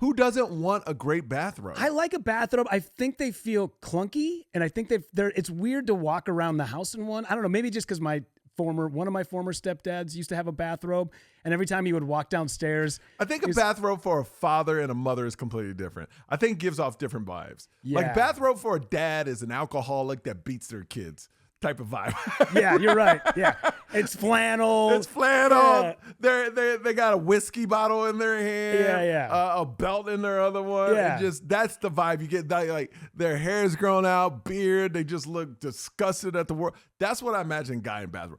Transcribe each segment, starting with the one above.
Who doesn't want a great bathrobe? I like a bathrobe. I think they feel clunky, and I think it's weird to walk around the house in one. I don't know, maybe just because one of my former stepdads used to have a bathrobe, and every time he would walk downstairs. I think a bathrobe for a father and a mother is completely different. I think it gives off different vibes. Yeah. Like bathrobe for a dad is an alcoholic that beats their kids type of vibe. Yeah, you're right. Yeah. It's flannel. It's flannel. Yeah. They got a whiskey bottle in their hand. Yeah. A belt in their other one. Yeah. And that's the vibe you get. Like their hair's grown out, beard. They just look disgusted at the world. That's what I imagine guy in bathrobe.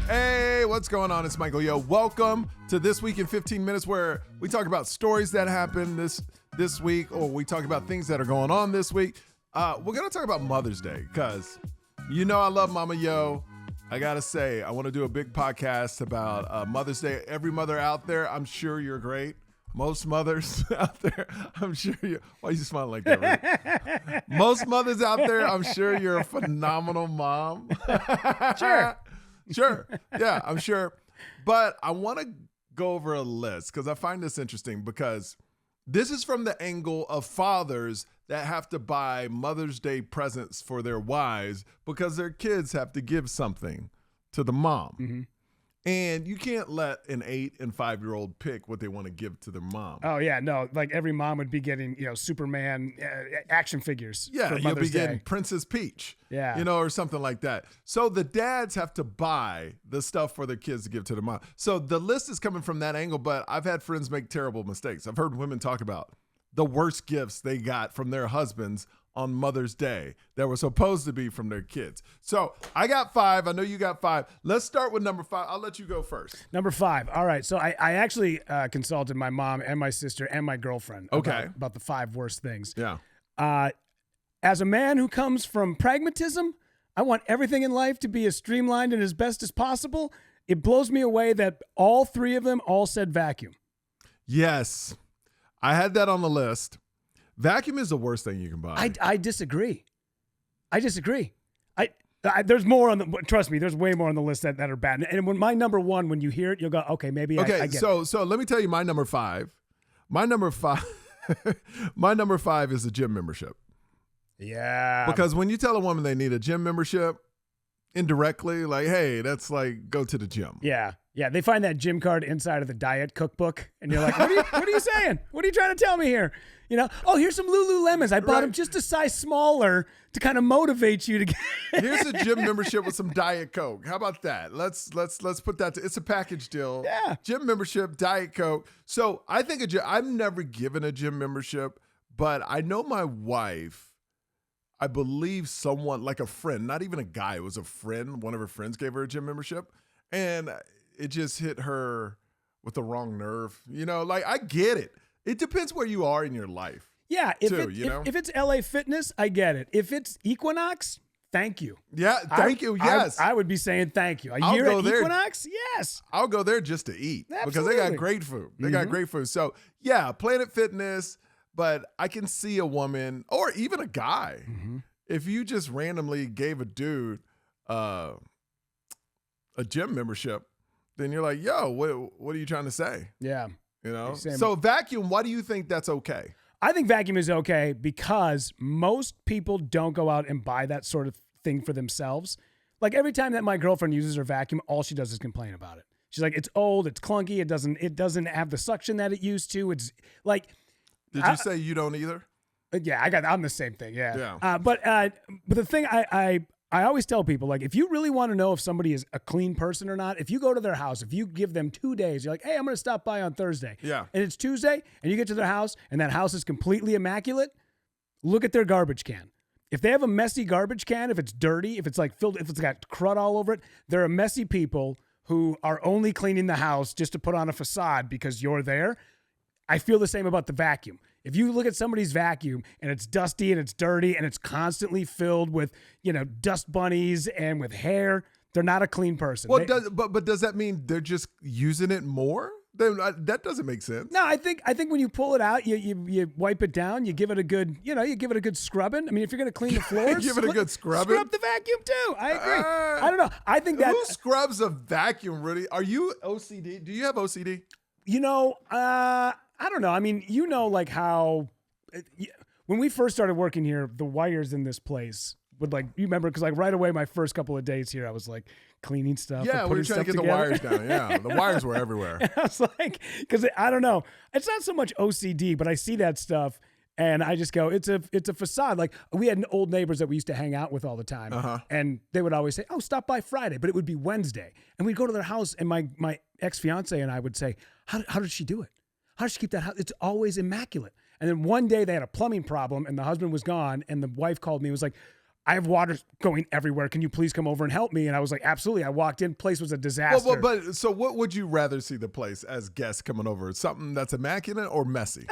Hey, what's going on? It's Michael. Yo, welcome to This Week in 15 Minutes, where we talk about stories that happened this week, or we talk about things that are going on this week. We're going to talk about Mother's Day because you know I love Mama Yo. I got to say, I want to do a big podcast about Mother's Day. Every mother out there, I'm sure you're great. Most mothers out there, I'm sure you. Why are you smiling like that, Rick? Most mothers out there, I'm sure you're a phenomenal mom. Sure. Yeah, I'm sure. But I want to go over a list because I find this interesting because this is from the angle of fathers that have to buy Mother's Day presents for their wives because their kids have to give something to the mom. Mm-hmm. And you can't let an 8 and 5-year-old pick what they want to give to their mom. Oh, yeah. No, like every mom would be getting, Superman action figures. Yeah, for you'll be getting Day. Princess Peach. Yeah. Or something like that. So the dads have to buy the stuff for their kids to give to their mom. So the list is coming from that angle, but I've had friends make terrible mistakes. I've heard women talk about the worst gifts they got from their husbands on Mother's Day that were supposed to be from their kids. So I got 5. I know you got 5. Let's start with number 5. I'll let you go first. Number 5. All right. So I actually consulted my mom and my sister and my girlfriend about the 5 worst things. Yeah. As a man who comes from pragmatism, I want everything in life to be as streamlined and as best as possible. It blows me away that all 3 of them all said vacuum. Yes. I had that on the list. Vacuum is the worst thing you can buy. I disagree. There's more on the. Trust me, there's way more on the list that are bad. And when my number 1, when you hear it, you'll go, okay, maybe. Okay, I get so it. So let me tell you my number 5. My number 5. My number 5 is a gym membership. Yeah. Because when you tell a woman they need a gym membership, indirectly, like, hey, that's like go to the gym. Yeah. Yeah. They find that gym card inside of the diet cookbook, and you're like, what are you saying? What are you trying to tell me here? Oh, here's some Lululemons. I bought them just a size smaller to kind of motivate you to get. Here's a gym membership with some Diet Coke. How about that? Let's put that. It's a package deal. Yeah. Gym membership, Diet Coke. So I think I've never given a gym membership, but I know my wife, I believe someone, like a friend, not even a guy, it was a friend. One of her friends gave her a gym membership, and it just hit her with the wrong nerve. Like I get it. It depends where you are in your life. Yeah, if it's LA Fitness, I get it. If it's Equinox, thank you. Yeah, thank you. Yes, I would be saying thank you. I'll year go at there. Equinox, yes. I'll go there just to eat. Absolutely. Because they got great food. They got great food. So yeah, Planet Fitness. But I can see a woman or even a guy, if you just randomly gave a dude a gym membership, then you're like, yo, what are you trying to say? Yeah. So vacuum, why do you think that's okay? I think vacuum is okay because most people don't go out and buy that sort of thing for themselves. Like every time that my girlfriend uses her vacuum, all she does is complain about it. She's like, it's old, it's clunky, it doesn't have the suction that it used to. It's like. Did you say you don't either? Yeah, I'm the same thing. Yeah. Yeah. But the thing I always tell people, like, if you really want to know if somebody is a clean person or not, if you go to their house, if you give them 2 days, you're like, hey, I'm going to stop by on Thursday. Yeah. And it's Tuesday, and you get to their house, and that house is completely immaculate, look at their garbage can. If they have a messy garbage can, if it's dirty, if it's like filled, if it's got crud all over it, there are messy people who are only cleaning the house just to put on a facade because you're there. I feel the same about the vacuum. If you look at somebody's vacuum and it's dusty and it's dirty and it's constantly filled with, dust bunnies and with hair, they're not a clean person. Well, but does that mean they're just using it more Then that doesn't make sense. No, I think when you pull it out, you wipe it down, you give it a good, you give it a good scrubbing. I mean, if you're going to clean the floors, give it a good scrubbing. Scrub the vacuum too. I agree. I don't know. I think that who scrubs a vacuum, Rudy? Are you OCD? Do you have OCD? I don't know. I mean, like how when we first started working here, the wires in this place would you remember, because right away my first couple of days here, I was cleaning stuff. Yeah, we were trying to get together. the wires down. Yeah, the wires were everywhere. And I was because I don't know, it's not so much OCD, but I see that stuff and I just go, it's a facade. We had old neighbors that we used to hang out with all the time, and they would always say, "Oh, stop by Friday," but it would be Wednesday, and we'd go to their house, and my ex-fiance and I would say, "How did she do it? How does she keep that house? It's always immaculate." And then one day they had a plumbing problem, and the husband was gone, and the wife called me and was like, "I have water going everywhere. Can you please come over and help me?" And I was like, "Absolutely." I walked in. Place was a disaster. But so what would you rather see the place as guests coming over? Something that's immaculate or messy?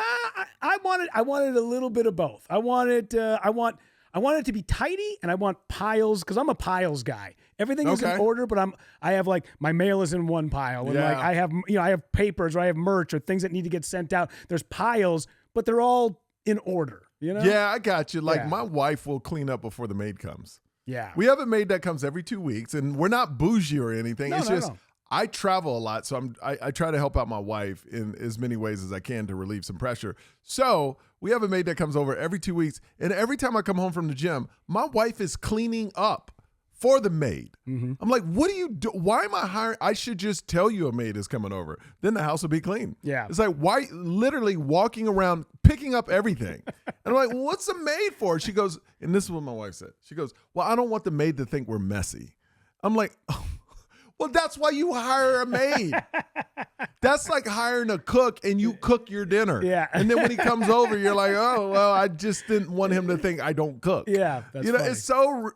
I wanted a little bit of both. I want it to be tidy, and I want piles, because I'm a piles guy. Everything is in order, but I have my mail is in one pile, and I have papers, or I have merch, or things that need to get sent out. There's piles, but they're all in order. Yeah, I got you. My wife will clean up before the maid comes. Yeah. We have a maid that comes every 2 weeks, and we're not bougie or anything. No, it's just no. I travel a lot, so I try to help out my wife in as many ways as I can to relieve some pressure. So we have a maid that comes over every 2 weeks, and every time I come home from the gym, my wife is cleaning up for the maid. Mm-hmm. I'm like, what do you do? Why am I hiring? I should just tell you a maid is coming over. Then the house will be clean. Yeah. It's why literally walking around picking up everything. And I'm like, well, what's the maid for? She goes, and this is what my wife said. She goes, well, I don't want the maid to think we're messy. I'm like, oh, well, that's why you hire a maid. That's like hiring a cook and you cook your dinner. Yeah. And then when he comes over, you're like, oh, well, I just didn't want him to think I don't cook. Yeah. That's funny.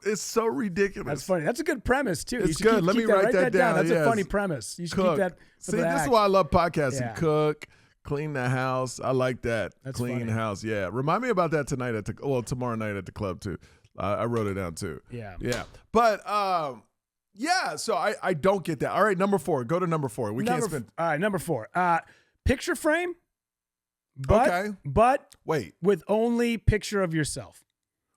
It's so ridiculous. That's funny. That's a good premise too. It's good. Let me write that down. That's yes. a funny premise. You should keep that. See, this is why I love podcasting. Yeah. Cook, clean the house. I like that. That's clean funny. house. Yeah. Remind me about that tonight tomorrow night at the club too. I wrote it down too. Yeah. Yeah. But yeah, so I don't get that. All right, number 4. Go to number 4. All right, number 4. Picture frame, but wait, with only picture of yourself.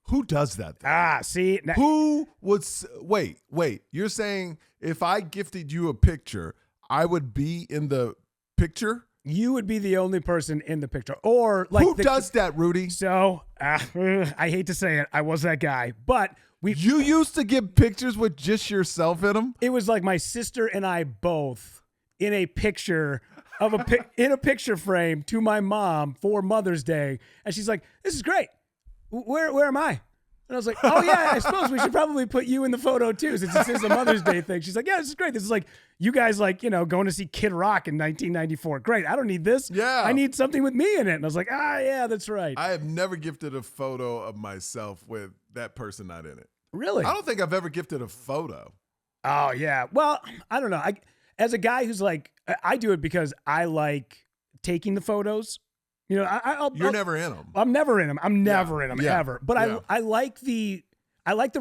Who does that though? See. Who would wait. You're saying if I gifted you a picture, I would be in the picture? You would be the only person in the picture. Or who does that, Rudy? So, I hate to say it, I was that guy, but you used to get pictures with just yourself in them? It was my sister and I both in a picture of in a picture frame to my mom for Mother's Day. And she's like, "This is great. Where am I?" And I was like, "Oh yeah, I suppose we should probably put you in the photo too, since this is a Mother's Day thing." She's like, "Yeah, this is great. This is you guys going to see Kid Rock in 1994. Great. I don't need this. Yeah. I need something with me in it." And I was like, yeah, that's right. I have never gifted a photo of myself with that person not in it. Really? I don't think I've ever gifted a photo. Oh yeah. Well, I don't know. As a guy who's I do it because I like taking the photos. You're never in them. I'm never in them. I'm never in them ever. But yeah. I like the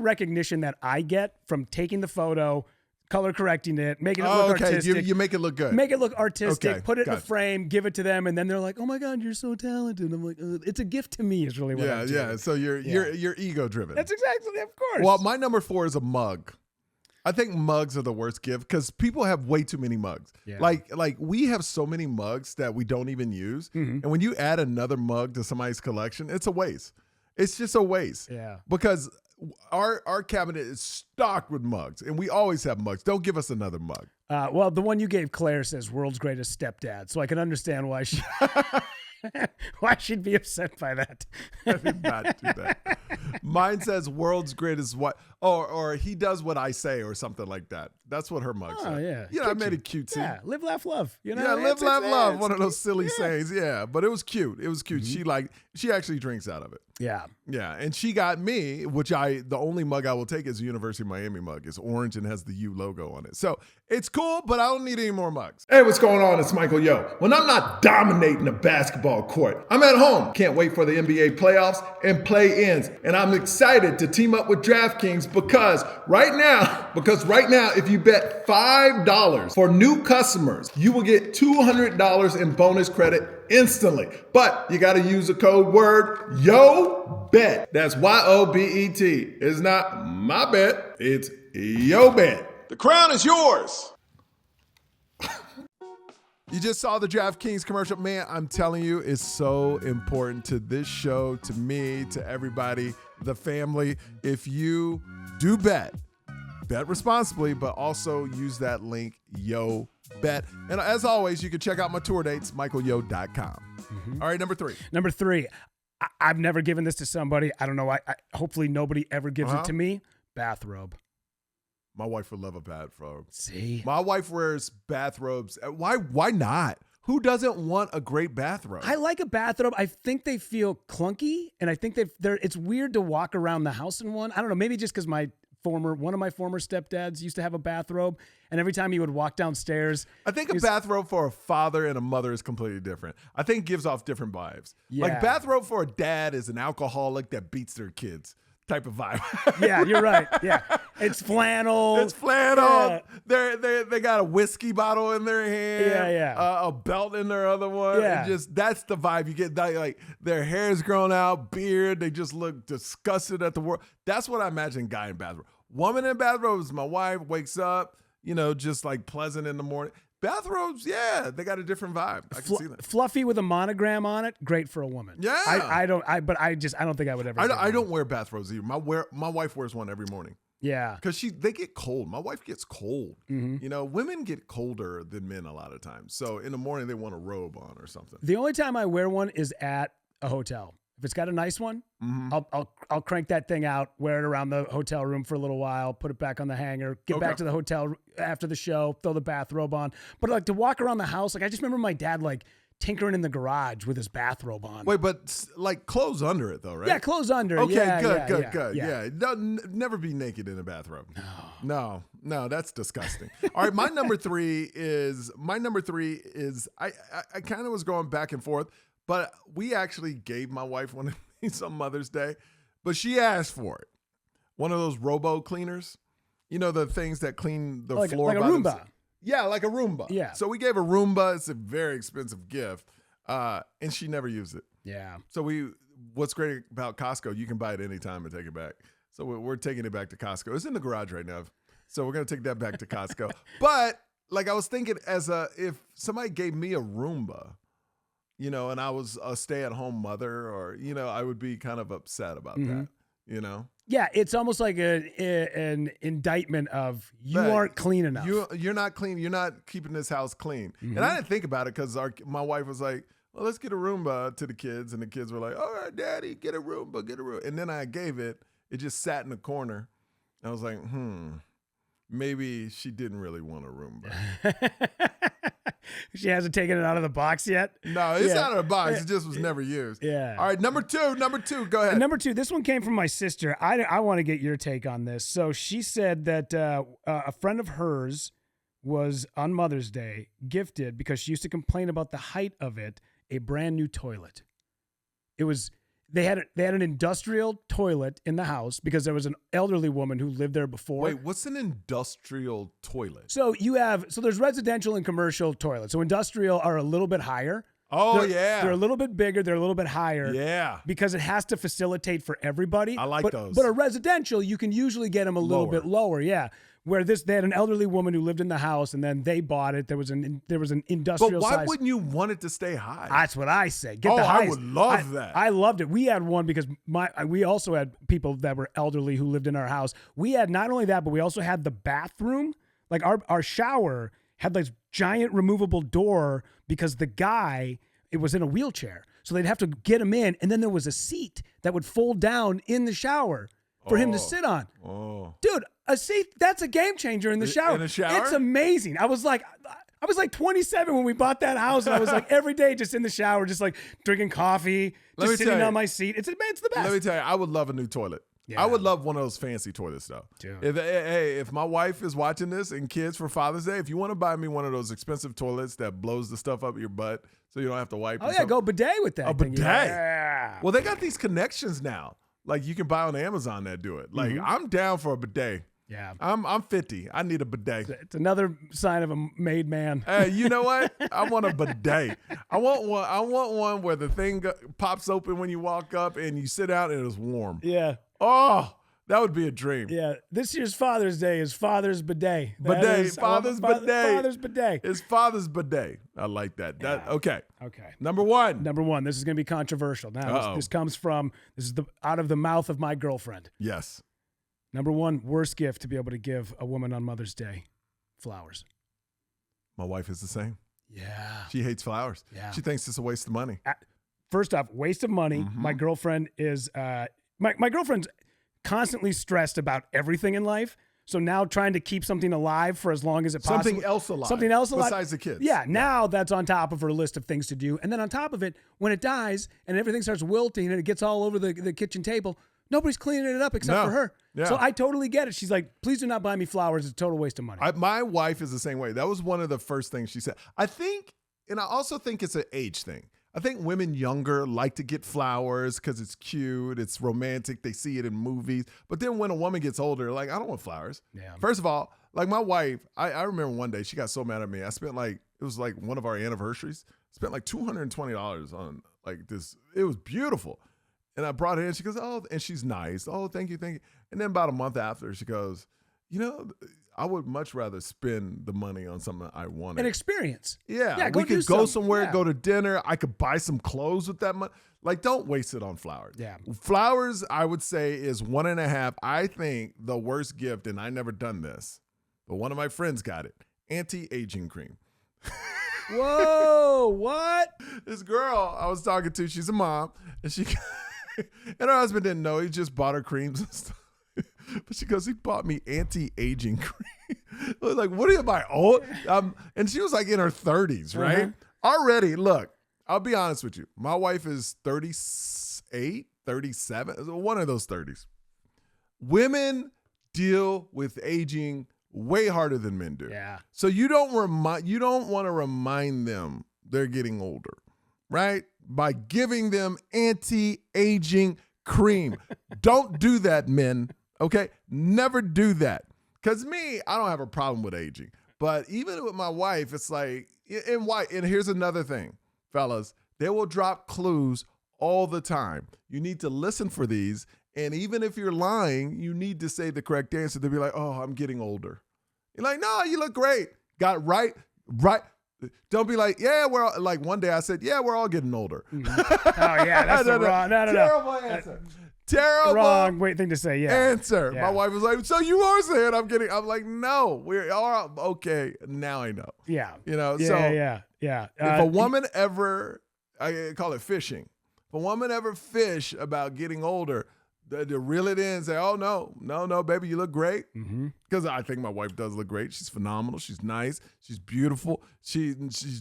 recognition that I get from taking the photo, color correcting it, making it look artistic. You make it look good. Make it look artistic. Okay, put it in a frame, give it to them, and then they're like, "Oh my God, you're so talented." I'm like, "It's a gift to me." Is really what I'm doing. Yeah. So you're ego driven. That's exactly, of course. Well, my number 4 is a mug. I think mugs are the worst gift because people have way too many mugs. Yeah. Like we have so many mugs that we don't even use. Mm-hmm. And when you add another mug to somebody's collection, it's a waste. It's just a waste. Yeah. Because our cabinet is stocked with mugs, and we always have mugs. Don't give us another mug. Well, the one you gave Claire says "world's greatest stepdad," so I can understand why she'd be upset by that. I did not do that. Mine says "world's greatest what," or "he does what I say," or something like that. That's what her mug said. Yeah. Yeah, I made it cutesy. Yeah, live, laugh, love. Yeah, live, laugh, love. One of those silly sayings. Yeah, but it was cute. It was cute. Mm-hmm. She actually drinks out of it. Yeah. Yeah, and she got me, the only mug I will take is the University University of Miami mug. It's orange and has the U logo on it. So it's cool, but I don't need any more mugs. Hey, what's going on? It's Michael Yo. When I'm not dominating a basketball court, I'm at home. Can't wait for the NBA playoffs and play-ins. And I'm excited to team up with DraftKings because right now, if you bet $5 for new customers, you will get $200 in bonus credit instantly. But you got to use the code word YOBET. That's YOBET. It's not my bet, it's YOBET. The crown is yours. You just saw the DraftKings commercial. Man, I'm telling you, it's so important to this show, to me, to everybody, the family. If you do bet responsibly, but also use that link, YOBET. And as always, you can check out my tour dates, michaelyo.com. All right, number three. I've never given this to somebody. I don't know why. Hopefully nobody ever gives it to me. Bathrobe. My wife would love a bathrobe. See? My wife wears bathrobes. Why not? Who doesn't want a great bathrobe? I like a bathrobe. I think they feel clunky, and I think it's weird to walk around the house in one. I don't know, maybe just because one of my former stepdads used to have a bathrobe, and every time he would walk downstairs. I think a bathrobe for a father and a mother is completely different. I think it gives off different vibes. Yeah. Like bathrobe for a dad is an alcoholic that beats their kids type of vibe. Yeah, you're right. Yeah. It's flannel. Yeah. They got a whiskey bottle in their hand. Yeah. A belt in their other one. Yeah. And that's the vibe you get. Like their hair's grown out, beard. They just look disgusted at the world. That's what I imagine guy in bathrobe. Woman in bathrobes, my wife wakes up, just like pleasant in the morning. Bathrobes, yeah, they got a different vibe. I can see that. Fluffy with a monogram on it, great for a woman. Yeah. I don't think I would ever. I don't wear bathrobes either. My wife wears one every morning. Yeah. Because they get cold. My wife gets cold. Women get colder than men a lot of times. So in the morning they want a robe on or something. The only time I wear one is at a hotel. If it's got a nice one, I'll crank that thing out, wear it around the hotel room for a little while, put it back on the hanger, get back to the hotel after the show, throw the bathrobe on. But like to walk around the house, like I just remember my dad like tinkering in the garage with his bathrobe on. Wait, but like clothes under it though, right? Yeah, clothes under. Okay, good. Yeah. Never be naked in a bathrobe. No, that's disgusting. All right, my number three is I kind of was going back and forth. But we actually gave my wife one of these on Mother's Day, but she asked for it. One of those robo cleaners, the things that clean the floor. Like a Roomba. Yeah, like a Roomba. Yeah. So we gave a Roomba. It's a very expensive gift, and she never used it. Yeah. So what's great about Costco, you can buy it anytime and take it back. So we're taking it back to Costco. It's in the garage right now. So we're going to take that back to Costco. But like I was thinking if somebody gave me a Roomba, and I was a stay-at-home mother or, I would be kind of upset about that, Yeah, it's almost like an indictment of you aren't clean enough. You're not clean. You're not keeping this house clean. And I didn't think about it because my wife was like, well, let's get a Roomba to the kids. And the kids were like, all right, Daddy, get a Roomba. And then I gave it. It just sat in the corner. I was like, maybe she didn't really want a Roomba. She hasn't taken it out of the box yet? No, it's out of the box. It just was never used. Yeah. All right, number two, go ahead. Number two, this one came from my sister. I want to get your take on this. So she said that a friend of hers was, on Mother's Day, gifted, because she used to complain about the height of it, a brand new toilet. They had an industrial toilet in the house because there was an elderly woman who lived there before. Wait, what's an industrial toilet? So there's residential and commercial toilets. So industrial are a little bit higher. Oh, They're a little bit bigger. They're a little bit higher. Yeah. Because it has to facilitate for everybody. I like those. But a residential, you can usually get them a little bit lower. Yeah. Where they had an elderly woman who lived in the house, and then they bought it. There was an industrial. But why size. wouldn't you want it to stay high? That's what I say. Get the highest. I would love that. I loved it. We had one because we also had people that were elderly who lived in our house. We had not only that, but we also had the bathroom. Like our shower had this giant removable door because the guy, it was in a wheelchair, so they'd have to get him in, and then there was a seat that would fold down in the shower for him to sit on. Oh, dude. A seat, that's a game changer in the shower. In the shower? It's amazing. I was like 27 when we bought that house, and I was like every day just in the shower, just like drinking coffee, just sitting on my seat. It's the best. Let me tell you, I would love a new toilet. I would love one of those fancy toilets though. Dude. If my wife is watching this and kids for Father's Day, if you want to buy me one of those expensive toilets that blows the stuff up your butt so you don't have to wipe. Oh yeah, go bidet with that. A thing. bidet. Yeah. Well, they got these connections now. Like you can buy on Amazon that do it. Like I'm down for a bidet. Yeah. I'm 50. I need a bidet. It's another sign of a made man. Hey, you know what? I want a bidet. I want one where the thing pops open when you walk up and you sit out and it's warm. Yeah. Oh, that would be a dream. Yeah. This year's Father's Day is Father's Bidet. Father's bidet. Father's Bidet. It's Father's bidet. I like that. Okay. Okay. Number one. This is going to be controversial. Now, this comes from out of the mouth of my girlfriend. Yes. Number one, worst gift to be able to give a woman on Mother's Day: flowers. My wife is the same. Yeah. She hates flowers. Yeah. She thinks it's a waste of money. First off, waste of money. My girlfriend is my girlfriend's constantly stressed about everything in life. So now trying to keep something alive for as long as it possibly. Something else alive. Besides the kids. Yeah. Now that's on top of her list of things to do. And then on top of it, when it dies and everything starts wilting and it gets all over the kitchen table, nobody's cleaning it up except for her. Yeah. So I totally get it. She's like, please do not buy me flowers. It's a total waste of money. My wife is the same way. That was one of the first things she said. I think, and I also think it's an age thing. I think women younger like to get flowers because it's cute, it's romantic, they see it in movies. But then when a woman gets older, like, I don't want flowers. Yeah. First of all, like my wife, I remember one day she got so mad at me. I spent it was like one of our anniversaries, spent like $220 on like this. It was beautiful. And I brought her in. She goes, oh, and she's nice. Oh, thank you. And then about a month after, she goes, I would much rather spend the money on something I wanted. An experience. Yeah. We could go somewhere, go to dinner. I could buy some clothes with that money. Like, don't waste it on flowers. Yeah. Flowers, I would say, is 1.5. I think the worst gift, and I never done this, but one of my friends got it, anti-aging cream. Whoa, what? This girl I was talking to, she's a mom, and and her husband didn't know. He just bought her creams and stuff. But she goes, he bought me anti-aging cream. I was like, what am I old? And she was like in her 30s, right? Already, look, I'll be honest with you. My wife is 38, 37, one of those 30s. Women deal with aging way harder than men do. Yeah. So you don't want to remind them they're getting older, right? By giving them anti-aging cream. Don't do that, men. Okay? Never do that. Because I don't have a problem with aging. But even with my wife, it's like, and here's another thing, fellas. They will drop clues all the time. You need to listen for these. And even if you're lying, you need to say the correct answer. They'll be like, oh, I'm getting older. You're like, no, you look great. Got it right. Don't be like, yeah, we're all, like one day I said, yeah, we're all getting older. Oh, yeah, that's wrong. No. Terrible answer. Terrible. Wrong thing to say, yeah. Answer. Yeah. My wife was like, so you are saying I'm like, no, we're all okay. Now I know. Yeah. Yeah. Yeah. If a woman ever, I call it fishing. If a woman ever fish about getting older, to reel it in and say, oh, no, baby, you look great. Because I think my wife does look great. She's phenomenal. She's nice. She's beautiful. She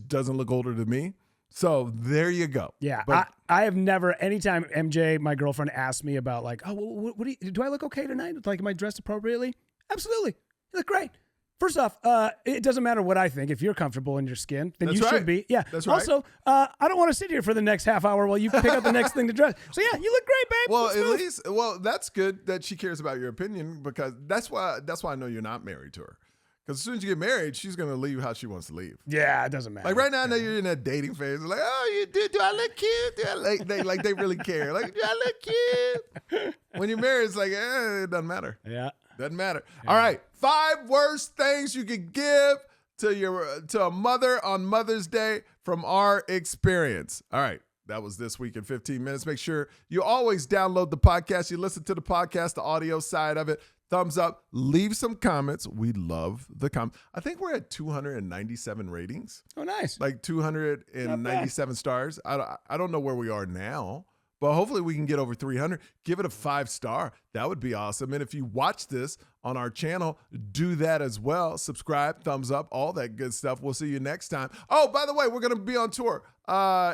doesn't look older than me. So there you go. Yeah. But I have never, anytime MJ, my girlfriend, asked me about like, oh, what do I look okay tonight? Like, am I dressed appropriately? Absolutely. You look great. First off, it doesn't matter what I think. If you're comfortable in your skin, then you should be. Yeah. That's right. Also, I don't want to sit here for the next half hour while you pick up the next thing to dress. So yeah, you look great, babe. Well, that's good that she cares about your opinion, because that's why I know you're not married to her. Because as soon as you get married, she's going to leave how she wants to leave. Yeah, it doesn't matter. Like right now, I know you're in that dating phase. Like, oh, do I look cute? They really care. Like, do I look cute? When you're married, it's like, it doesn't matter. Yeah. Doesn't matter. Yeah. All right. 5 worst things you could give to a mother on Mother's Day from our experience. All right. That was This Week in 15 Minutes. Make sure you always download the podcast. You listen to the podcast, the audio side of it. Thumbs up. Leave some comments. We love the comments. I think we're at 297 ratings. Oh, nice. Like 297 stars. I don't know where we are now, but hopefully we can get over 300. Give it a 5-star. That would be awesome. And if you watch this on our channel, do that as well. Subscribe, thumbs up, all that good stuff. We'll see you next time. Oh, by the way, we're going to be on tour.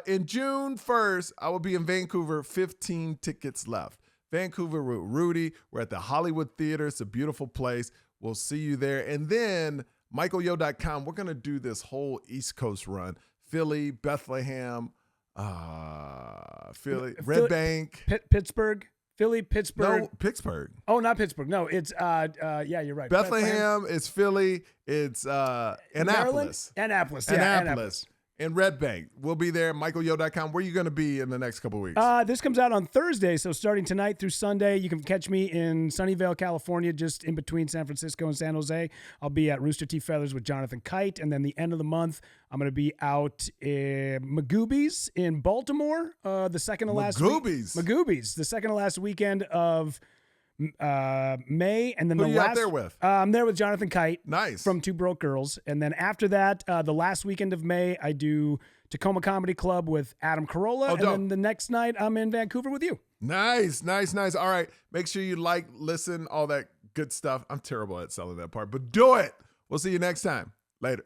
In June 1st, I will be in Vancouver. 15 tickets left. Vancouver with Rudy. We're at the Hollywood Theater. It's a beautiful place. We'll see you there. And then michaelyo.com, we're going to do this whole East Coast run. Philly, Bethlehem, Red Bank. Pittsburgh. Philly, Pittsburgh. No, Pittsburgh. Oh, not Pittsburgh. No, it's yeah, you're right. Bethlehem, it's Philly, it's Annapolis. Annapolis. And Red Bank. We'll be there. michaelyo.com. Where are you going to be in the next couple of weeks? This comes out on Thursday, so starting tonight through Sunday, you can catch me in Sunnyvale, California, just in between San Francisco and San Jose. I'll be at Rooster Teeth Feathers with Jonathan Kite, and then the end of the month, I'm going to be out in Magooby's in Baltimore, the second to last week. Magooby's, the second to last weekend of May, and then Who are you out there with? I'm there with Jonathan Kite. Nice. From Two Broke Girls. And then after that, the last weekend of May, I do Tacoma Comedy Club with Adam Carolla. And then the next night, I'm in Vancouver with you. Nice. All right. Make sure you listen, all that good stuff. I'm terrible at selling that part, but do it. We'll see you next time. Later.